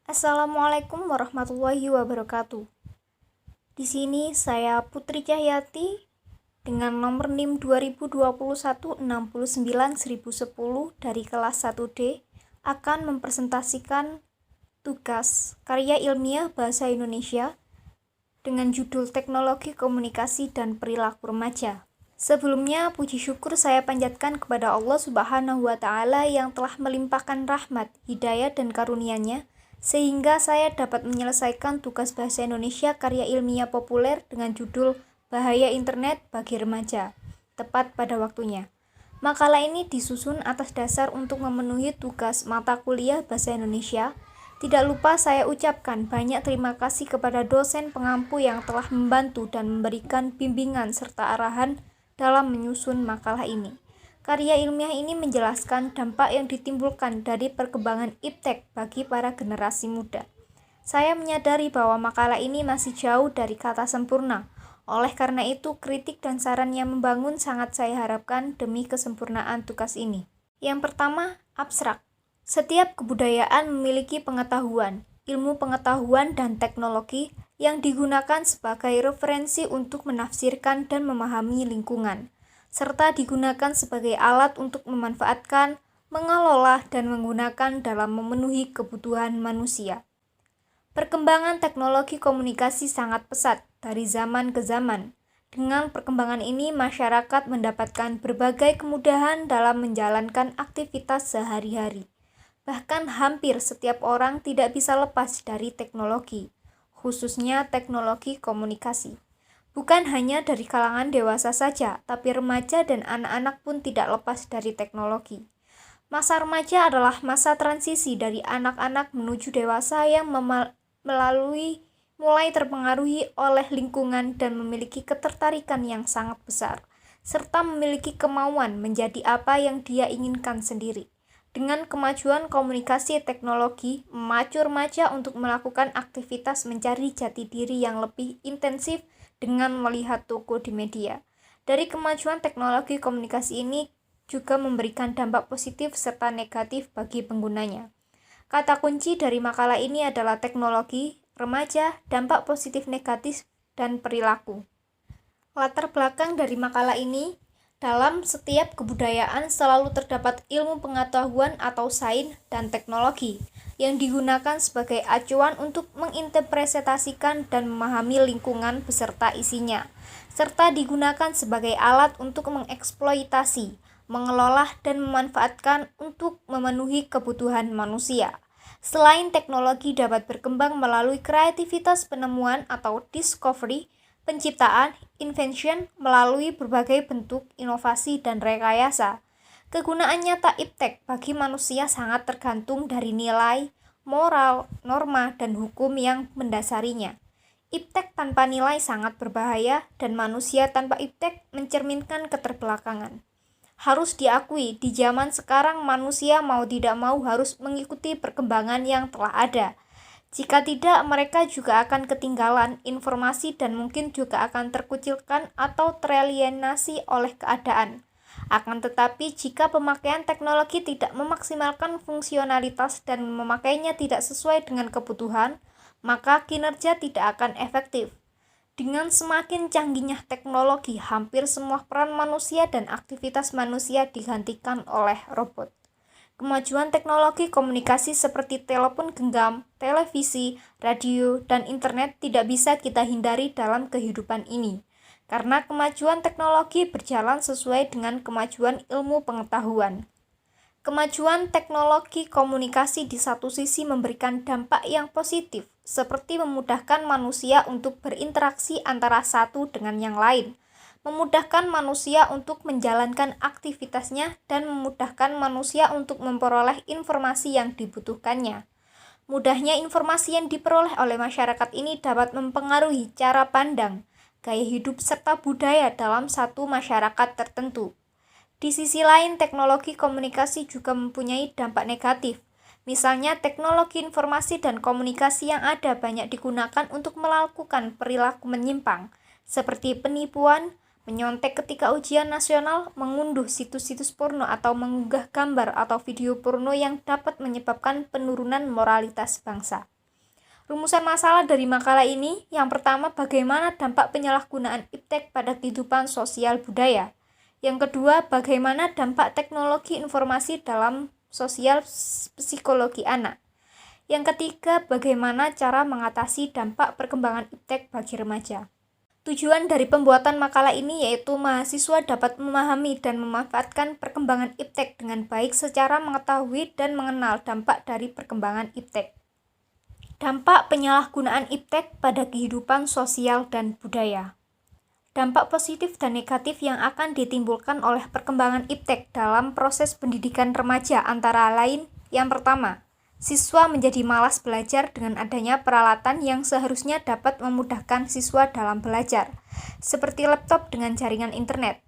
Assalamualaikum warahmatullahi wabarakatuh. Di sini saya Putri Cahyati dengan nomor NIM 2021-69-1010 dari kelas 1D akan mempresentasikan tugas karya ilmiah bahasa Indonesia dengan judul Teknologi Komunikasi dan Perilaku Remaja. Sebelumnya, puji syukur saya panjatkan kepada Allah Subhanahu wa Ta'ala yang telah melimpahkan rahmat, hidayah, dan karunia-Nya sehingga saya dapat menyelesaikan tugas bahasa Indonesia karya ilmiah populer dengan judul Bahaya Internet bagi Remaja, tepat pada waktunya. Makalah ini disusun atas dasar untuk memenuhi tugas mata kuliah bahasa Indonesia. Tidak lupa saya ucapkan banyak terima kasih kepada dosen pengampu yang telah membantu dan memberikan bimbingan serta arahan dalam menyusun makalah ini. Karya ilmiah ini menjelaskan dampak yang ditimbulkan dari perkembangan iptek bagi para generasi muda. Saya menyadari bahwa makalah ini masih jauh dari kata sempurna. Oleh karena itu, kritik dan saran yang membangun sangat saya harapkan demi kesempurnaan tugas ini. Yang pertama, abstrak. Setiap kebudayaan memiliki pengetahuan, ilmu pengetahuan dan teknologi yang digunakan sebagai referensi untuk menafsirkan dan memahami lingkungan, serta digunakan sebagai alat untuk memanfaatkan, mengelola, dan menggunakan dalam memenuhi kebutuhan manusia. Perkembangan teknologi komunikasi sangat pesat dari zaman ke zaman. Dengan perkembangan ini, masyarakat mendapatkan berbagai kemudahan dalam menjalankan aktivitas sehari-hari. Bahkan hampir setiap orang tidak bisa lepas dari teknologi, khususnya teknologi komunikasi. Bukan hanya dari kalangan dewasa saja, tapi remaja dan anak-anak pun tidak lepas dari teknologi. Masa remaja adalah masa transisi dari anak-anak menuju dewasa yang mulai terpengaruhi oleh lingkungan dan memiliki ketertarikan yang sangat besar, serta memiliki kemauan menjadi apa yang dia inginkan sendiri. Dengan kemajuan komunikasi teknologi, memacu remaja untuk melakukan aktivitas mencari jati diri yang lebih intensif dengan melihat toko di media. Dari kemajuan teknologi komunikasi ini juga memberikan dampak positif serta negatif bagi penggunanya. Kata kunci dari makalah ini adalah teknologi, remaja, dampak positif negatif, dan perilaku. Latar belakang dari makalah ini, dalam setiap kebudayaan selalu terdapat ilmu pengetahuan atau sains dan teknologi yang digunakan sebagai acuan untuk menginterpretasikan dan memahami lingkungan beserta isinya, serta digunakan sebagai alat untuk mengeksploitasi, mengelola, dan memanfaatkan untuk memenuhi kebutuhan manusia. Selain teknologi dapat berkembang melalui kreativitas penemuan atau discovery, penciptaan, invention melalui berbagai bentuk inovasi dan rekayasa. Kegunaan nyata iptek bagi manusia sangat tergantung dari nilai, moral, norma, dan hukum yang mendasarinya. Iptek tanpa nilai sangat berbahaya dan manusia tanpa iptek mencerminkan keterbelakangan. Harus diakui, di zaman sekarang manusia mau tidak mau harus mengikuti perkembangan yang telah ada. Jika tidak, mereka juga akan ketinggalan informasi dan mungkin juga akan terkucilkan atau teralienasi oleh keadaan. Akan tetapi, jika pemakaian teknologi tidak memaksimalkan fungsionalitas dan memakainya tidak sesuai dengan kebutuhan, maka kinerja tidak akan efektif. Dengan semakin canggihnya teknologi, hampir semua peran manusia dan aktivitas manusia digantikan oleh robot. Kemajuan teknologi komunikasi seperti telepon genggam, televisi, radio, dan internet tidak bisa kita hindari dalam kehidupan ini. Karena kemajuan teknologi berjalan sesuai dengan kemajuan ilmu pengetahuan. Kemajuan teknologi komunikasi di satu sisi memberikan dampak yang positif, seperti memudahkan manusia untuk berinteraksi antara satu dengan yang lain, memudahkan manusia untuk menjalankan aktivitasnya, dan memudahkan manusia untuk memperoleh informasi yang dibutuhkannya. Mudahnya informasi yang diperoleh oleh masyarakat ini dapat mempengaruhi cara pandang, gaya hidup, serta budaya dalam satu masyarakat tertentu. Di sisi lain, teknologi komunikasi juga mempunyai dampak negatif. Misalnya, teknologi informasi dan komunikasi yang ada banyak digunakan untuk melakukan perilaku menyimpang, seperti penipuan, menyontek ketika ujian nasional, mengunduh situs-situs porno atau mengunggah gambar atau video porno yang dapat menyebabkan penurunan moralitas bangsa. Rumusan masalah dari makalah ini, yang pertama, bagaimana dampak penyalahgunaan iptek pada kehidupan sosial budaya. Yang kedua, bagaimana dampak teknologi informasi dalam sosial psikologi anak. Yang ketiga, bagaimana cara mengatasi dampak perkembangan iptek bagi remaja. Tujuan dari pembuatan makalah ini yaitu mahasiswa dapat memahami dan memanfaatkan perkembangan iptek dengan baik secara mengetahui dan mengenal dampak dari perkembangan iptek. Dampak penyalahgunaan iptek pada kehidupan sosial dan budaya. Dampak positif dan negatif yang akan ditimbulkan oleh perkembangan iptek dalam proses pendidikan remaja antara lain, yang pertama, siswa menjadi malas belajar dengan adanya peralatan yang seharusnya dapat memudahkan siswa dalam belajar, seperti laptop dengan jaringan internet.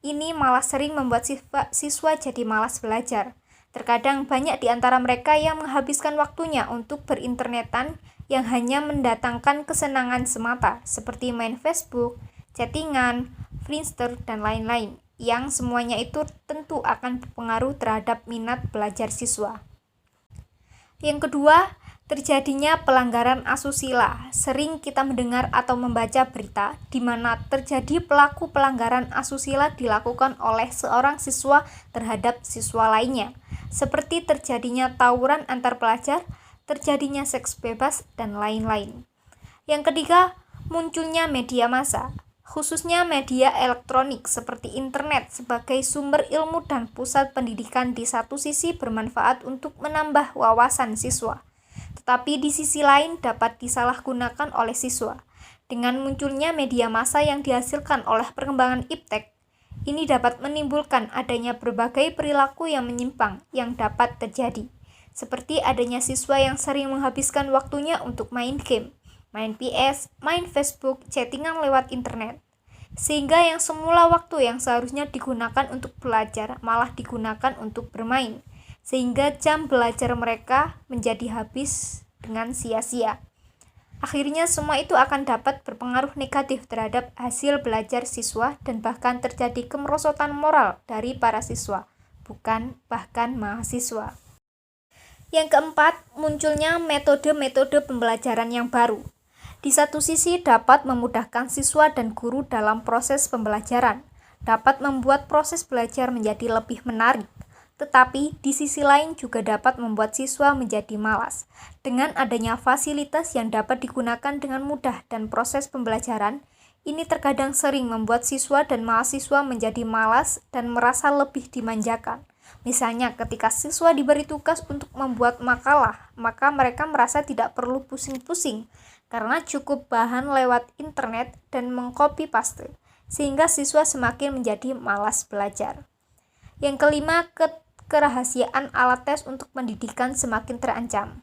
Ini malah sering membuat siswa jadi malas belajar. Terkadang banyak di antara mereka yang menghabiskan waktunya untuk berinternetan yang hanya mendatangkan kesenangan semata, seperti main Facebook, chattingan, Friendster, dan lain-lain, yang semuanya itu tentu akan berpengaruh terhadap minat belajar siswa. Yang kedua, terjadinya pelanggaran asusila. Sering kita mendengar atau membaca berita di mana terjadi pelaku pelanggaran asusila dilakukan oleh seorang siswa terhadap siswa lainnya, seperti terjadinya tawuran antar pelajar, terjadinya seks bebas, dan lain-lain. Yang ketiga, munculnya media massa, khususnya media elektronik seperti internet sebagai sumber ilmu dan pusat pendidikan di satu sisi bermanfaat untuk menambah wawasan siswa, tetapi di sisi lain dapat disalahgunakan oleh siswa. Dengan munculnya media massa yang dihasilkan oleh perkembangan iptek, ini dapat menimbulkan adanya berbagai perilaku yang menyimpang yang dapat terjadi, seperti adanya siswa yang sering menghabiskan waktunya untuk main game, main PS, main Facebook, chattingan lewat internet, sehingga yang semula waktu yang seharusnya digunakan untuk belajar malah digunakan untuk bermain, sehingga jam belajar mereka menjadi habis dengan sia-sia. Akhirnya semua itu akan dapat berpengaruh negatif terhadap hasil belajar siswa dan bahkan terjadi kemerosotan moral dari para siswa, bukan bahkan mahasiswa. Yang keempat, munculnya metode-metode pembelajaran yang baru. Di satu sisi dapat memudahkan siswa dan guru dalam proses pembelajaran, dapat membuat proses belajar menjadi lebih menarik, tetapi di sisi lain juga dapat membuat siswa menjadi malas. Dengan adanya fasilitas yang dapat digunakan dengan mudah dan proses pembelajaran, ini terkadang sering membuat siswa dan mahasiswa menjadi malas dan merasa lebih dimanjakan. Misalnya ketika siswa diberi tugas untuk membuat makalah, maka mereka merasa tidak perlu pusing-pusing, karena cukup bahan lewat internet dan mengcopy paste, sehingga siswa semakin menjadi malas belajar. Yang kelima, kerahasiaan alat tes untuk pendidikan semakin terancam.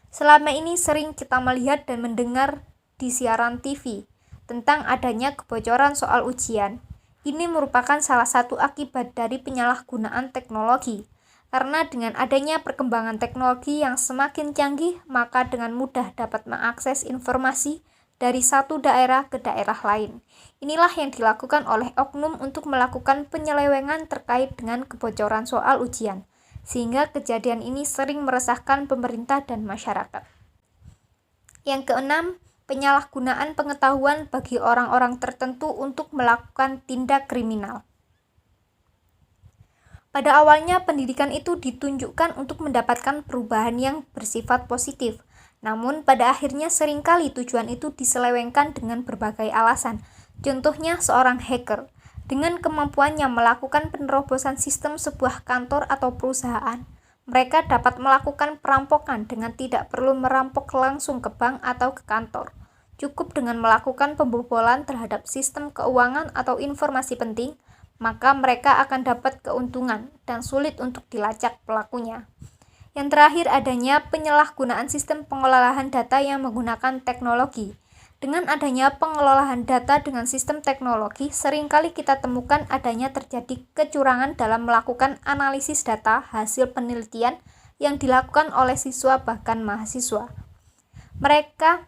Selama ini sering kita melihat dan mendengar di siaran TV tentang adanya kebocoran soal ujian. Ini merupakan salah satu akibat dari penyalahgunaan teknologi. Karena dengan adanya perkembangan teknologi yang semakin canggih, maka dengan mudah dapat mengakses informasi dari satu daerah ke daerah lain. Inilah yang dilakukan oleh oknum untuk melakukan penyelewengan terkait dengan kebocoran soal ujian, sehingga kejadian ini sering meresahkan pemerintah dan masyarakat. Yang keenam, penyalahgunaan pengetahuan bagi orang-orang tertentu untuk melakukan tindak kriminal. Pada awalnya pendidikan itu ditunjukkan untuk mendapatkan perubahan yang bersifat positif, namun pada akhirnya seringkali tujuan itu diselewengkan dengan berbagai alasan. Contohnya seorang hacker, dengan kemampuannya melakukan penerobosan sistem sebuah kantor atau perusahaan, mereka dapat melakukan perampokan dengan tidak perlu merampok langsung ke bank atau ke kantor. Cukup dengan melakukan pembobolan terhadap sistem keuangan atau informasi penting, maka mereka akan dapat keuntungan dan sulit untuk dilacak pelakunya. Yang terakhir, adanya penyalahgunaan sistem pengolahan data yang menggunakan teknologi. Dengan adanya pengelolaan data dengan sistem teknologi, seringkali kita temukan adanya terjadi kecurangan dalam melakukan analisis data hasil penelitian yang dilakukan oleh siswa bahkan mahasiswa. Mereka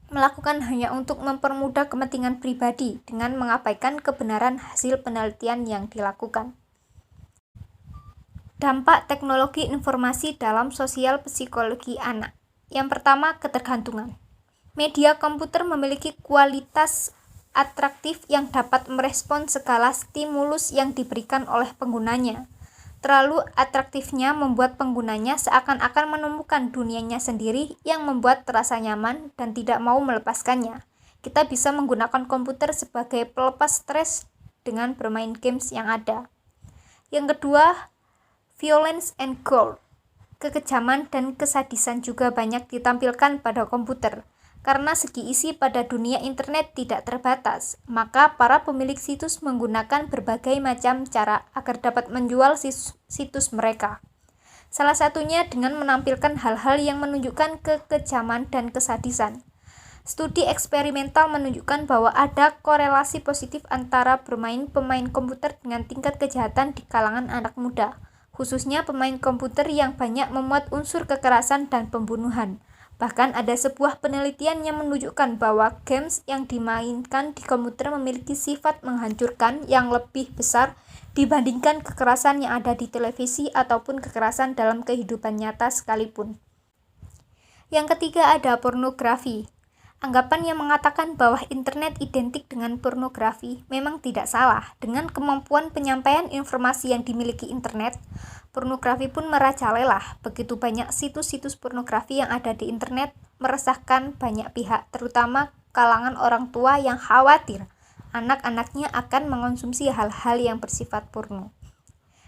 melakukan hanya untuk mempermudah kepentingan pribadi dengan mengabaikan kebenaran hasil penelitian yang dilakukan. Dampak teknologi informasi dalam sosial psikologi anak. Yang pertama, ketergantungan. Media komputer memiliki kualitas atraktif yang dapat merespon segala stimulus yang diberikan oleh penggunanya. Terlalu atraktifnya membuat penggunanya seakan-akan menemukan dunianya sendiri yang membuat terasa nyaman dan tidak mau melepaskannya. Kita bisa menggunakan komputer sebagai pelepas stres dengan bermain games yang ada. Yang kedua, violence and gore. Kekejaman dan kesadisan juga banyak ditampilkan pada komputer. Karena segi isi pada dunia internet tidak terbatas, maka para pemilik situs menggunakan berbagai macam cara agar dapat menjual situs mereka. Salah satunya dengan menampilkan hal-hal yang menunjukkan kekejaman dan kesadisan. Studi eksperimental menunjukkan bahwa ada korelasi positif antara bermain pemain komputer dengan tingkat kejahatan di kalangan anak muda, khususnya pemain komputer yang banyak memuat unsur kekerasan dan pembunuhan. Bahkan ada sebuah penelitian yang menunjukkan bahwa games yang dimainkan di komputer memiliki sifat menghancurkan yang lebih besar dibandingkan kekerasan yang ada di televisi ataupun kekerasan dalam kehidupan nyata sekalipun. Yang ketiga, ada pornografi. Anggapan yang mengatakan bahwa internet identik dengan pornografi memang tidak salah. Dengan kemampuan penyampaian informasi yang dimiliki internet, pornografi pun merajalela. Begitu banyak situs-situs pornografi yang ada di internet meresahkan banyak pihak, terutama kalangan orang tua yang khawatir anak-anaknya akan mengonsumsi hal-hal yang bersifat porno.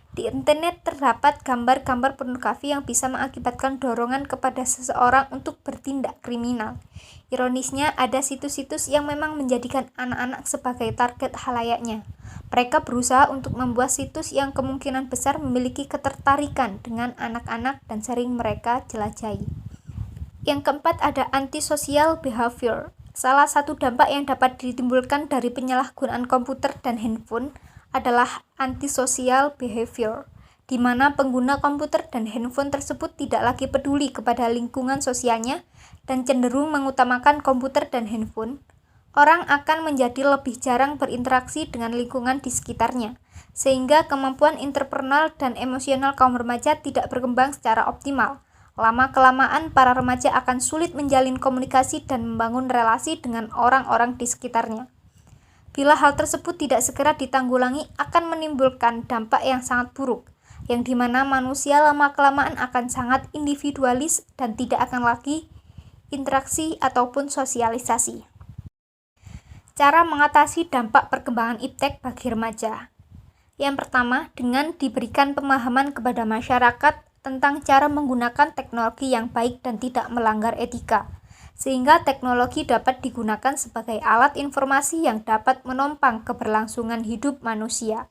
Di internet terdapat gambar-gambar pornografi yang bisa mengakibatkan dorongan kepada seseorang untuk bertindak kriminal. Ironisnya, ada situs-situs yang memang menjadikan anak-anak sebagai target halayaknya. Mereka berusaha untuk membuat situs yang kemungkinan besar memiliki ketertarikan dengan anak-anak dan sering mereka jelajahi. Yang keempat, ada antisocial behavior. Salah satu dampak yang dapat ditimbulkan dari penyalahgunaan komputer dan handphone adalah antisocial behavior, di mana pengguna komputer dan handphone tersebut tidak lagi peduli kepada lingkungan sosialnya dan cenderung mengutamakan komputer dan handphone. Orang akan menjadi lebih jarang berinteraksi dengan lingkungan di sekitarnya, sehingga kemampuan interpersonal dan emosional kaum remaja tidak berkembang secara optimal. Lama-kelamaan, para remaja akan sulit menjalin komunikasi dan membangun relasi dengan orang-orang di sekitarnya. Bila hal tersebut tidak segera ditanggulangi, akan menimbulkan dampak yang sangat buruk, yang dimana manusia lama-kelamaan akan sangat individualis dan tidak akan lagi interaksi ataupun sosialisasi. Cara mengatasi dampak perkembangan iptek bagi remaja. Yang pertama, dengan diberikan pemahaman kepada masyarakat tentang cara menggunakan teknologi yang baik dan tidak melanggar etika, sehingga teknologi dapat digunakan sebagai alat informasi yang dapat menopang keberlangsungan hidup manusia.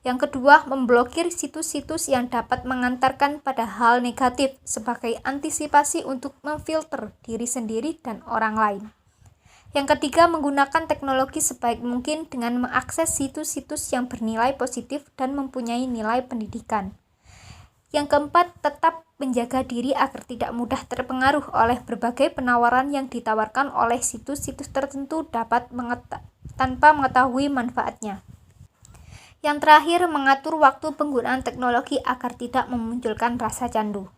Yang kedua, memblokir situs-situs yang dapat mengantarkan pada hal negatif sebagai antisipasi untuk memfilter diri sendiri dan orang lain. Yang ketiga, menggunakan teknologi sebaik mungkin dengan mengakses situs-situs yang bernilai positif dan mempunyai nilai pendidikan. Yang keempat, tetap menjaga diri agar tidak mudah terpengaruh oleh berbagai penawaran yang ditawarkan oleh situs-situs tertentu tanpa mengetahui manfaatnya. Yang terakhir, mengatur waktu penggunaan teknologi agar tidak memunculkan rasa candu.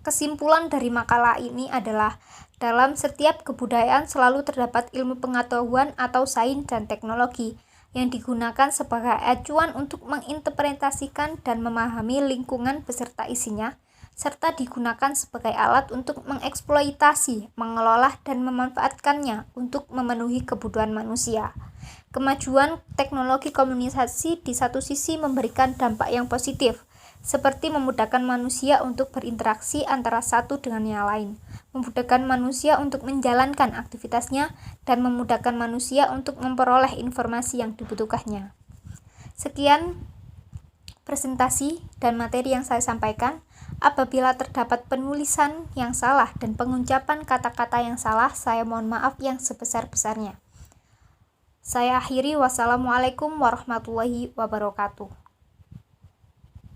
Kesimpulan dari makalah ini adalah, dalam setiap kebudayaan selalu terdapat ilmu pengetahuan atau sains dan teknologi yang digunakan sebagai acuan untuk menginterpretasikan dan memahami lingkungan beserta isinya, serta digunakan sebagai alat untuk mengeksploitasi, mengelola, dan memanfaatkannya untuk memenuhi kebutuhan manusia. Kemajuan teknologi komunikasi di satu sisi memberikan dampak yang positif, seperti memudahkan manusia untuk berinteraksi antara satu dengan yang lain, memudahkan manusia untuk menjalankan aktivitasnya, dan memudahkan manusia untuk memperoleh informasi yang dibutuhkannya. Sekian presentasi dan materi yang saya sampaikan. Apabila terdapat penulisan yang salah dan pengucapan kata-kata yang salah, saya mohon maaf yang sebesar-besarnya. Saya akhiri, wassalamualaikum warahmatullahi wabarakatuh.